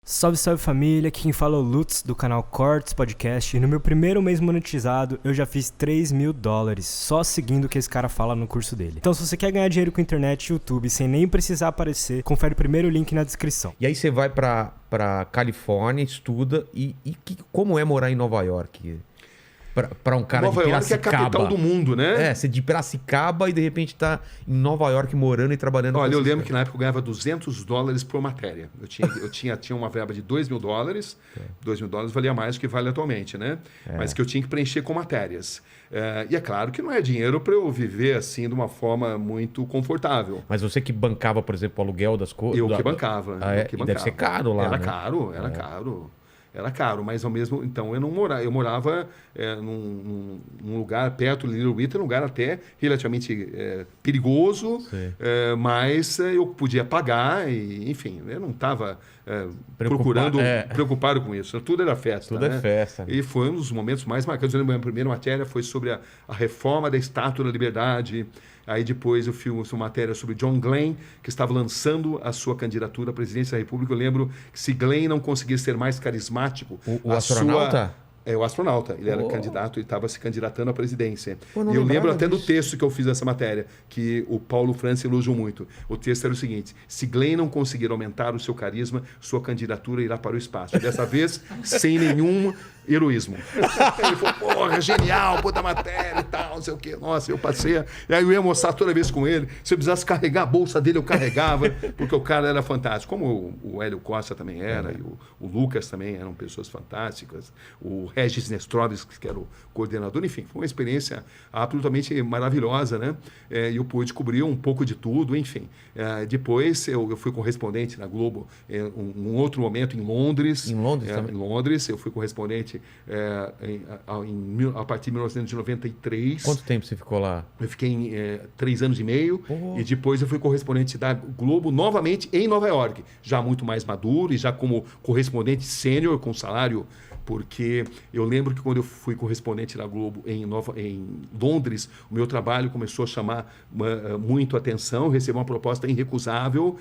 Salve, salve família, aqui quem fala é o Lutz do canal Cortes Podcast e no meu primeiro mês monetizado eu já fiz $3.000 só seguindo o que esse cara fala no curso dele. Então se você quer ganhar dinheiro com internet e YouTube sem nem precisar aparecer, confere o primeiro link na descrição. E aí você vai pra Califórnia, estuda como é morar em Nova York? Pra um cara Nova de York é a Piracicaba. capital do mundo, né? Você de Piracicaba e de repente tá em Nova York morando e trabalhando. Olha, eu lembro que na época eu ganhava $200 por matéria. Eu tinha uma verba de $2.000. $2.000 valia mais do que vale atualmente, né? Mas que eu tinha que preencher com matérias. E é claro que não é dinheiro para eu viver assim de uma forma muito confortável. Mas você que bancava, por exemplo, o aluguel das coisas? Eu que bancava. Deve ser caro lá, Era né? caro, era caro. Era caro, mas ao mesmo... Então, eu morava num lugar perto de Little Italy, um lugar até relativamente perigoso, mas eu podia pagar e, enfim, eu não estava preocupado com isso. Tudo era festa. Tudo é festa. E foi um dos momentos mais marcantes. Eu lembro, a minha primeira matéria foi sobre a reforma da Estátua da Liberdade. Aí depois eu fiz uma matéria sobre John Glenn, que estava lançando a sua candidatura à presidência da República. Eu lembro que se Glenn não conseguisse ser mais carismático... O astronauta? O astronauta. Ele era candidato, ele estava se candidatando à presidência. Pô, e eu lembro até do texto que eu fiz dessa matéria, que o Paulo França elogiou muito. O texto era o seguinte: se Glenn não conseguir aumentar o seu carisma, sua candidatura irá para o espaço. Dessa vez, sem nenhum heroísmo. Ele falou, porra, genial, puta matéria e tal, não sei o quê. Nossa, eu passei. E aí eu ia mostrar toda vez com ele. Se eu precisasse carregar a bolsa dele, eu carregava, porque o cara era fantástico. Como o Hélio Costa também era, e o Lucas também eram pessoas fantásticas. O Regis Nestrovski, que era o coordenador. Enfim, foi uma experiência absolutamente maravilhosa, né? E eu pude cobrir um pouco de tudo, enfim. Depois eu fui correspondente na Globo, um outro momento em Londres. Em Londres também? Em Londres, eu fui correspondente a partir de 1993. Quanto tempo você ficou lá? Eu fiquei 3 anos e meio e depois eu fui correspondente da Globo novamente em Nova York, já muito mais maduro e já como correspondente sênior com salário, porque eu lembro que quando eu fui correspondente da Globo em Londres, o meu trabalho começou a chamar muito atenção, eu recebi uma proposta irrecusável.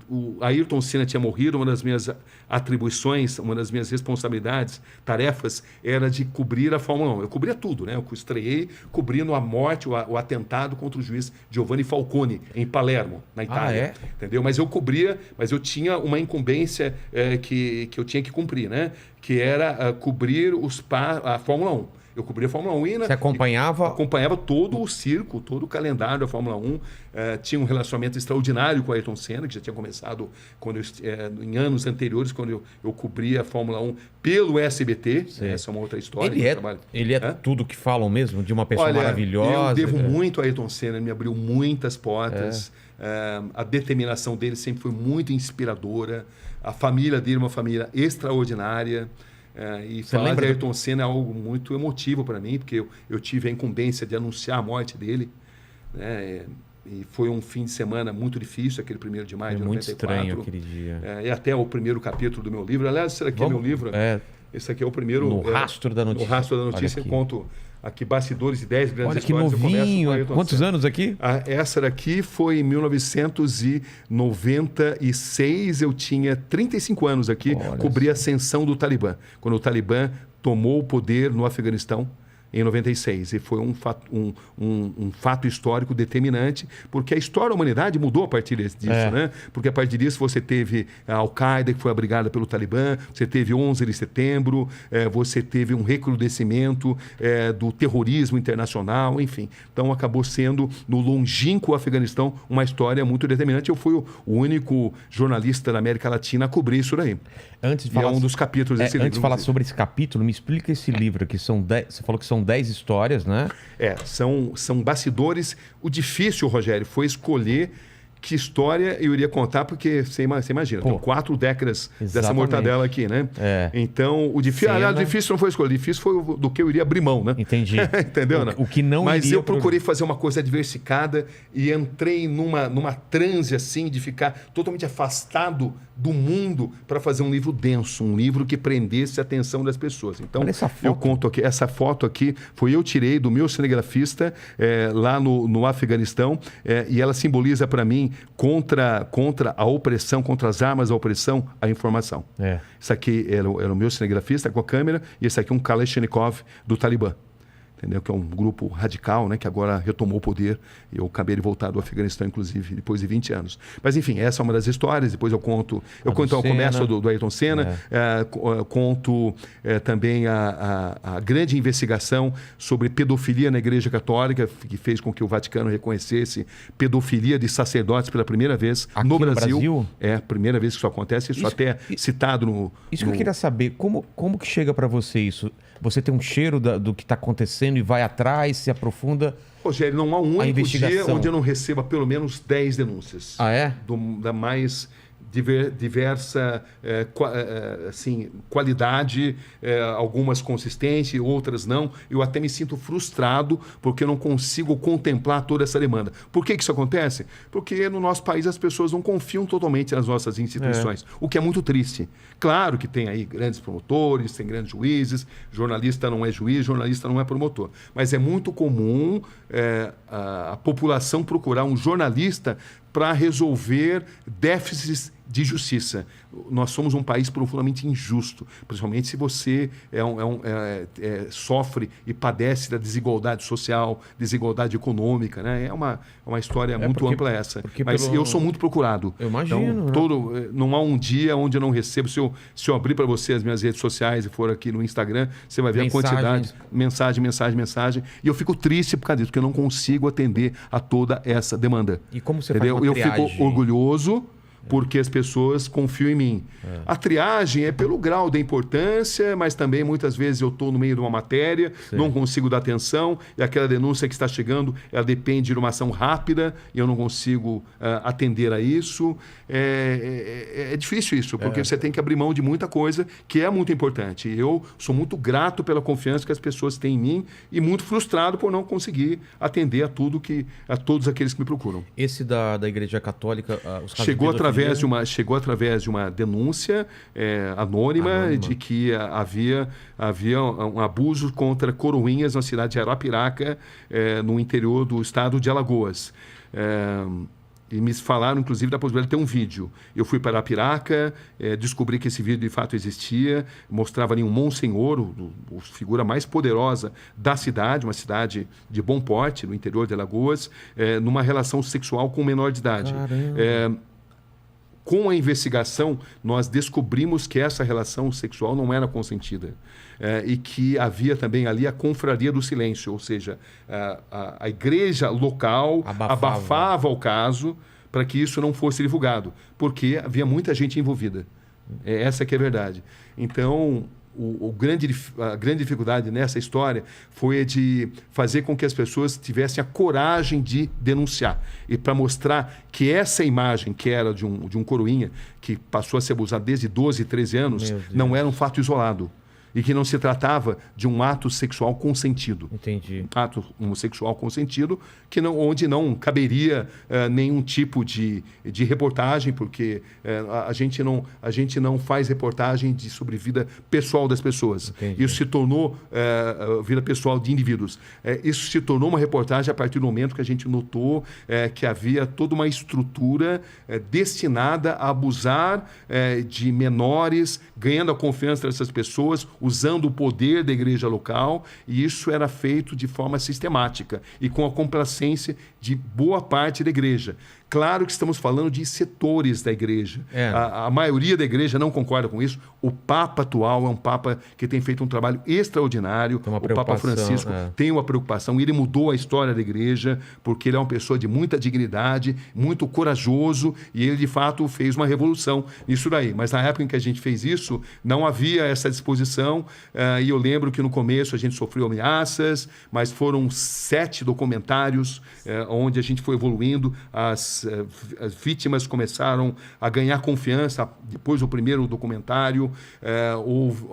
O Ayrton Senna tinha morrido, uma das minhas atribuições, uma das minhas responsabilidades, tarefas, era de cobrir a Fórmula 1. Eu cobria tudo, né? Eu estreiei cobrindo a morte, o atentado contra o juiz Giovanni Falcone, em Palermo, na Itália. Entendeu? Mas eu cobria, mas eu tinha uma incumbência que eu tinha que cumprir, né? Que era cobrir a Fórmula 1. Eu cobria a Fórmula 1 Você acompanhava? Acompanhava todo o circo, todo o calendário da Fórmula 1. Tinha um relacionamento extraordinário com o Ayrton Senna, que já tinha começado em anos anteriores, quando eu cobria a Fórmula 1 pelo SBT. Essa é uma outra história. Ele é tudo que falam mesmo, de uma pessoa maravilhosa. Eu devo muito a Ayrton Senna, ele me abriu muitas portas. A determinação dele sempre foi muito inspiradora. A família dele é uma família extraordinária. E falar de Ayrton Senna é algo muito emotivo para mim, porque eu tive a incumbência de anunciar a morte dele, né? E foi um fim de semana muito difícil, aquele 1º de maio de 94. Muito estranho aquele dia. E até o primeiro capítulo do meu livro. Aliás, esse aqui é meu livro. Esse aqui é o primeiro... No Rastro da Notícia. No Rastro da Notícia, eu conto aqui bastidores de 10 grandes Olha histórias. que novinho. Quantos anos aqui? Essa daqui foi em 1996. Eu tinha 35 anos aqui. Cobri a ascensão do Talibã. Quando o Talibã tomou o poder no Afeganistão, em 96. E foi um fato histórico determinante, porque a história da humanidade mudou a partir disso, né? Porque a partir disso você teve a Al-Qaeda, que foi abrigada pelo Talibã, você teve 11 de setembro, você teve um recrudescimento do terrorismo internacional, enfim. Então acabou sendo, no longínquo Afeganistão, uma história muito determinante. Eu fui o único jornalista da América Latina a cobrir isso daí. Antes de falar, um dos capítulos desse livro. Antes de falar sobre esse capítulo, me explica esse livro aqui. Você falou que são 10 histórias, né? São bastidores. O difícil, Rogério, foi escolher que história eu iria contar, porque você imagina, tem 4 décadas dessa mortadela aqui, né? Então, o difícil não foi escolher, o difícil foi do que eu iria abrir mão, né? Entendi. Entendeu? O que não Mas eu procurei fazer uma coisa diversificada e entrei numa transe assim, de ficar totalmente afastado do mundo para fazer um livro denso, um livro que prendesse a atenção das pessoas. Então, eu conto aqui, essa foto aqui eu tirei do meu cinegrafista lá no Afeganistão, e ela simboliza para mim contra a opressão, contra as armas da opressão, a informação. Isso aqui era o meu cinegrafista com a câmera, e esse aqui é um Kalashnikov do Talibã. Entendeu? Que é um grupo radical, né, que agora retomou o poder. Eu acabei de voltar do Afeganistão, inclusive, depois de 20 anos. Mas, enfim, essa é uma das histórias. Depois eu conto o comércio do Ayrton Senna, conto também a grande investigação sobre pedofilia na Igreja Católica, que fez com que o Vaticano reconhecesse pedofilia de sacerdotes pela primeira vez aqui no Brasil. Brasil? É a primeira vez que isso acontece. Isso até citado no... Isso que eu queria saber. Como que chega para você isso? Você tem um cheiro do que está acontecendo e vai atrás, se aprofunda? Rogério, não há um único dia onde eu não receba pelo menos 10 denúncias. Ah, é? Da mais diversa assim, qualidade, algumas consistentes, outras não. Eu até me sinto frustrado porque eu não consigo contemplar toda essa demanda. Por que isso acontece? Porque no nosso país as pessoas não confiam totalmente nas nossas instituições, o que é muito triste. Claro que tem aí grandes promotores, tem grandes juízes, jornalista não é juiz, jornalista não é promotor. Mas é muito comum a população procurar um jornalista para resolver déficits de justiça. Nós somos um país profundamente injusto, principalmente se você sofre e padece da desigualdade social, desigualdade econômica, né? É uma história muito ampla essa. Mas eu sou muito procurado. Eu imagino. Então, não há um dia onde eu não recebo. Se eu abrir para você as minhas redes sociais e for aqui no Instagram, você vai ver a quantidade. Mensagem. E eu fico triste por causa disso, porque eu não consigo atender a toda essa demanda. E como você entendeu? faz uma triagem? Eu fico orgulhoso porque as pessoas confiam em mim. A triagem é pelo grau da importância, mas também muitas vezes eu estou no meio de uma matéria, não consigo dar atenção, e aquela denúncia que está chegando, ela depende de uma ação rápida, e eu não consigo atender a isso. É difícil isso, porque você tem que abrir mão de muita coisa que é muito importante. Eu sou muito grato pela confiança que as pessoas têm em mim e muito frustrado por não conseguir atender a todos aqueles que me procuram. Esse da Igreja Católica, os casos chegou através de uma denúncia anônima de que havia um abuso contra coroinhas na cidade de Arapiraca, no interior do estado de Alagoas. E me falaram, inclusive, da possibilidade de ter um vídeo. Eu fui para Arapiraca, descobri que esse vídeo de fato existia, mostrava ali um monsenhor, a figura mais poderosa da cidade, uma cidade de bom porte, no interior de Alagoas, numa relação sexual com um menor de idade. Com a investigação, nós descobrimos que essa relação sexual não era consentida. E que havia também ali a confraria do silêncio, ou seja, a igreja local abafava o caso para que isso não fosse divulgado, porque havia muita gente envolvida. Essa que é a verdade. Então, a grande dificuldade nessa história foi de fazer com que as pessoas tivessem a coragem de denunciar. E para mostrar que essa imagem, que era de um coroinha, que passou a ser abusado desde 12, 13 anos, não era um fato isolado. E que não se tratava de um ato sexual consentido. Entendi. Ato homossexual consentido, onde não caberia nenhum tipo de reportagem, porque a gente não faz reportagem sobre vida pessoal das pessoas. Entendi. Isso se tornou vida pessoal de indivíduos. Isso se tornou uma reportagem a partir do momento que a gente notou que havia toda uma estrutura destinada a abusar de menores, ganhando a confiança dessas pessoas, usando o poder da igreja local, e isso era feito de forma sistemática e com a complacência de boa parte da igreja. Claro que estamos falando de setores da igreja. A maioria da igreja não concorda com isso. O Papa atual é um Papa que tem feito um trabalho extraordinário. O Papa Francisco tem uma preocupação. Ele mudou a história da igreja porque ele é uma pessoa de muita dignidade, muito corajoso, e ele, de fato, fez uma revolução nisso daí. Mas na época em que a gente fez isso, não havia essa disposição. E eu lembro que no começo a gente sofreu ameaças, mas foram 7 documentários onde a gente foi evoluindo. As vítimas começaram a ganhar confiança depois do primeiro documentário.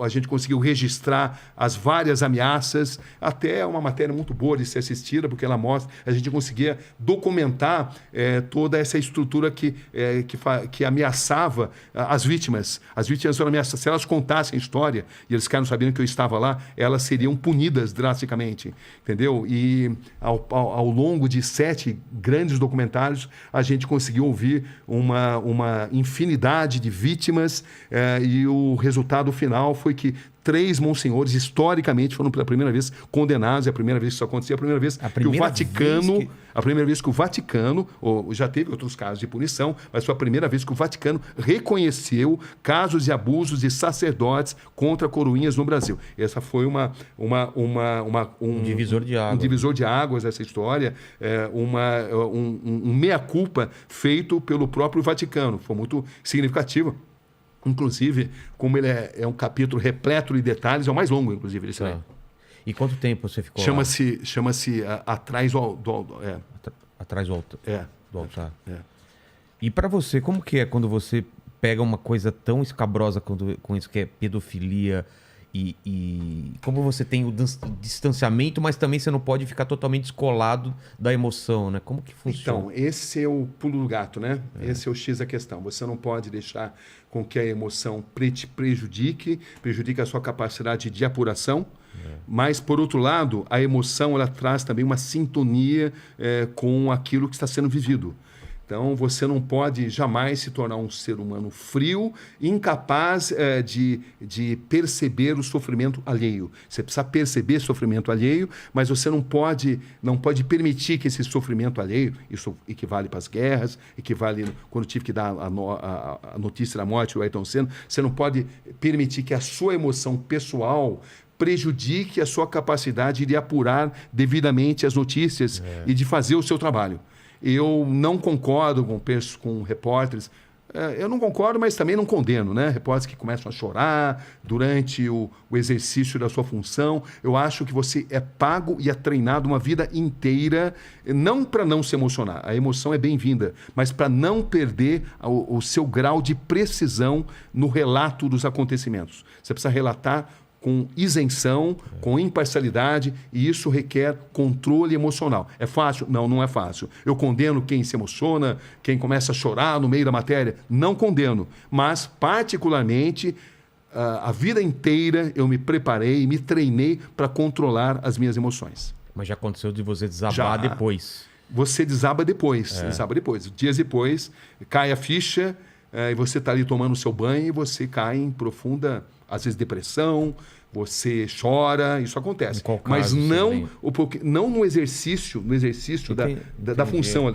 A gente conseguiu registrar as várias ameaças, até uma matéria muito boa de ser assistida, porque ela mostra, a gente conseguia documentar toda essa estrutura que ameaçava as vítimas. As vítimas foram ameaçadas. Se elas contassem a história, e eles ficaram sabendo que eu estava lá, elas seriam punidas drasticamente, entendeu? E ao longo de 7 grandes documentários, a gente conseguiu ouvir uma infinidade de vítimas e o resultado final foi que 3 monsenhores, historicamente, foram pela primeira vez condenados. É a primeira vez que isso acontecia, a primeira vez que o Vaticano... A primeira vez que o Vaticano, já teve outros casos de punição, mas foi a primeira vez que o Vaticano reconheceu casos de abusos de sacerdotes contra coroinhas no Brasil. Essa foi um divisor de águas. Um divisor de águas, essa história. Um meia-culpa feito pelo próprio Vaticano. Foi muito significativo. Inclusive, como ele é um capítulo repleto de detalhes, é o mais longo, inclusive, desse aí. E quanto tempo você ficou Chama-se Atrás Atrás do altar. É. E para você, como que é quando você pega uma coisa tão escabrosa com isso que é pedofilia e como você tem o distanciamento, mas também você não pode ficar totalmente descolado da emoção, né? Como que funciona? Então, esse é o pulo do gato, né? Esse é o X da questão. Você não pode deixar com que a emoção te prejudique a sua capacidade de apuração. Mas, por outro lado, a emoção ela traz também uma sintonia com aquilo que está sendo vivido. Então, você não pode jamais se tornar um ser humano frio, incapaz de perceber o sofrimento alheio. Você precisa perceber o sofrimento alheio, mas você não pode permitir que esse sofrimento alheio, isso equivale para as guerras, equivale quando tive que dar a notícia da morte do Ayrton Senna, você não pode permitir que a sua emoção pessoal prejudique a sua capacidade de apurar devidamente as notícias e de fazer o seu trabalho. Eu não concordo com repórteres. Eu não concordo, mas também não condeno, né? Repórteres que começam a chorar durante o exercício da sua função. Eu acho que você é pago e é treinado uma vida inteira, não para não se emocionar. A emoção é bem-vinda, mas para não perder o seu grau de precisão no relato dos acontecimentos. Você precisa relatar com isenção, com imparcialidade, e isso requer controle emocional. É fácil? Não, não é fácil. Eu condeno quem se emociona, quem começa a chorar no meio da matéria. Não condeno. Mas, particularmente, a vida inteira eu me preparei, me treinei para controlar as minhas emoções. Mas já aconteceu de você desabar depois? Você desaba depois. Desaba depois. Dias depois, cai a ficha, e você está ali tomando o seu banho e você cai em profunda... Às vezes depressão, você chora, isso acontece. Mas não no exercício da função ali.